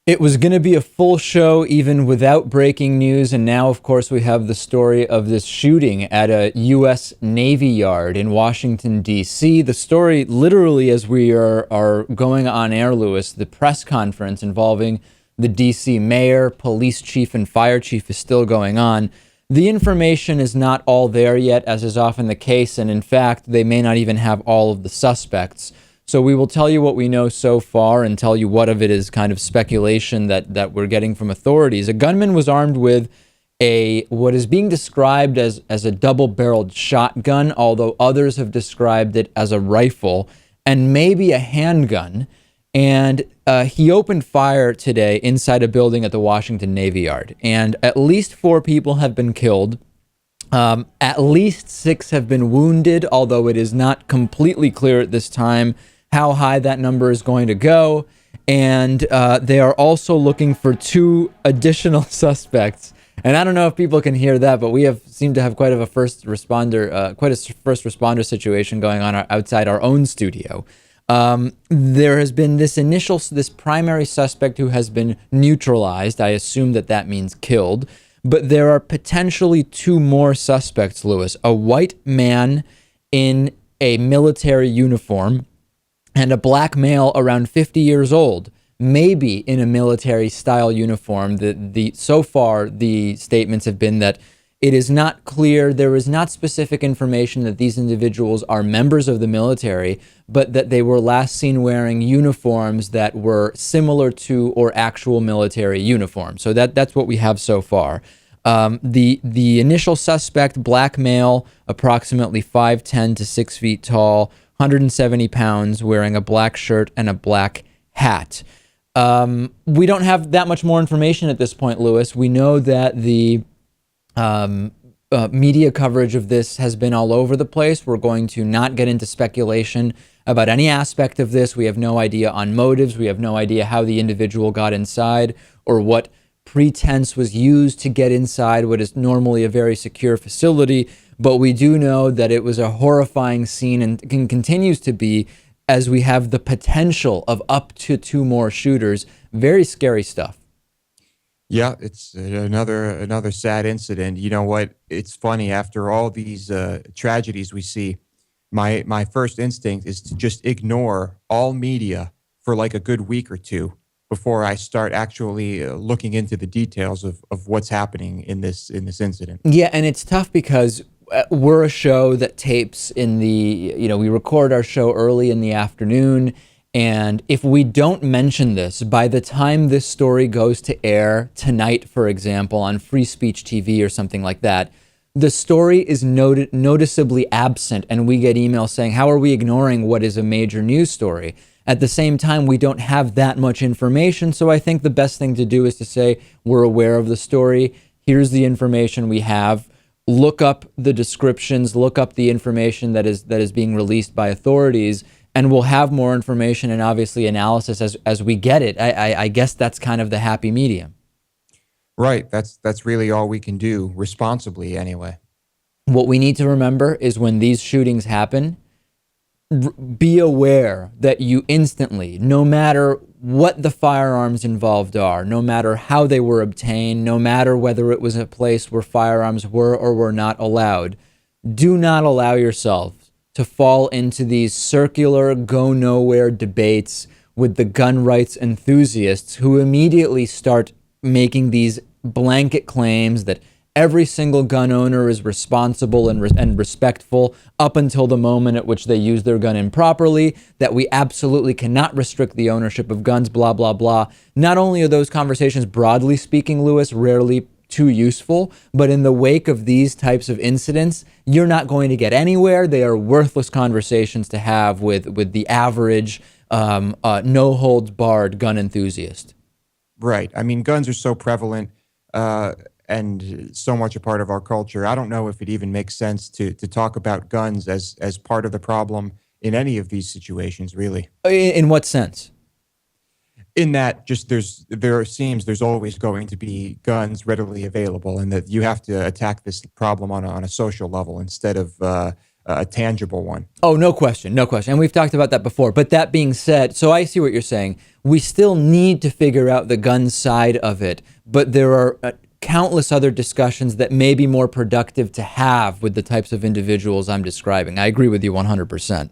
It was going to be a full show even without breaking news, and now, of course, we have the story of this shooting at a U.S. Navy yard in Washington, D.C. The story, literally, as we are going on air, Lewis, the press conference involving the D.C. mayor, police chief, and fire chief is still going on. The information is not all there yet, as is often the case, and in fact, they may not even have all of the suspects. So we will tell you what we know so far and tell you what of it is kind of speculation that we're getting from authorities. A gunman was armed with what is being described as a double-barreled shotgun, although others have described it as a rifle and maybe a handgun. And he opened fire today inside a building at the Washington Navy Yard. And at least 4 people have been killed. At least 6 have been wounded, although it is not completely clear at this time how high that number is going to go. And they are also looking for 2 additional suspects. And I don't know if people can hear that, but we seem to have quite a first responder situation going on outside our own studio. There has been this primary suspect who has been neutralized. I assume that means killed. But there are potentially 2 more suspects, Lewis. A white man in a military uniform and a black male around 50 years old, maybe in a military-style uniform. So far, the statements have been that it is not clear, there is not specific information that these individuals are members of the military, but that they were last seen wearing uniforms that were similar to or actual military uniforms. So that's what we have so far. The initial suspect, black male, approximately 5'10" to 6 feet tall, 170 pounds, wearing a black shirt and a black hat. We don't have that much more information at this point, Lewis. We know that the media coverage of this has been all over the place. We're going to not get into speculation about any aspect of this. We have no idea on motives. We have no idea how the individual got inside or what pretense was used to get inside what is normally a very secure facility. But we do know that it was a horrifying scene and continues to be, as we have the potential of up to 2 more shooters. Very scary stuff. Yeah, it's another sad incident. You know what? It's funny. After all these tragedies we see, my first instinct is to just ignore all media for like a good week or 2 before I start actually looking into the details of what's happening in this incident. Yeah, and it's tough because we're a show that tapes we record our show early in the afternoon. And if we don't mention this, by the time this story goes to air tonight, for example, on Free Speech TV or something like that, the story is noticeably absent, and we get emails saying, how are we ignoring what is a major news story? At the same time, we don't have that much information, so I think the best thing to do is to say, we're aware of the story, here's the information we have, look up the descriptions, look up the information that is being released by authorities, and we'll have more information and obviously analysis as we get it. I guess that's kind of the happy medium. Right. That's really all we can do responsibly anyway. What we need to remember is when these shootings happen, be aware that you instantly, no matter what the firearms involved are, no matter how they were obtained, no matter whether it was a place where firearms were or were not allowed, do not allow yourself to fall into these circular, go-nowhere debates with the gun rights enthusiasts who immediately start making these blanket claims that every single gun owner is responsible and respectful up until the moment at which they use their gun improperly, that we absolutely cannot restrict the ownership of guns, blah, blah, blah. Not only are those conversations, broadly speaking, Lewis, rarely too useful, but in the wake of these types of incidents, you're not going to get anywhere. They are worthless conversations to have with the average no-holds-barred gun enthusiast. Right. I mean, guns are so prevalent and so much a part of our culture. I don't know if it even makes sense to talk about guns as part of the problem in any of these situations, really. In what sense? In that just there's always going to be guns readily available, and that you have to attack this problem on a social level instead of a tangible one. Oh, no question, no question. And we've talked about that before. But that being said, so I see what you're saying. We still need to figure out the gun side of it, but there are countless other discussions that may be more productive to have with the types of individuals I'm describing. I agree with you 100%.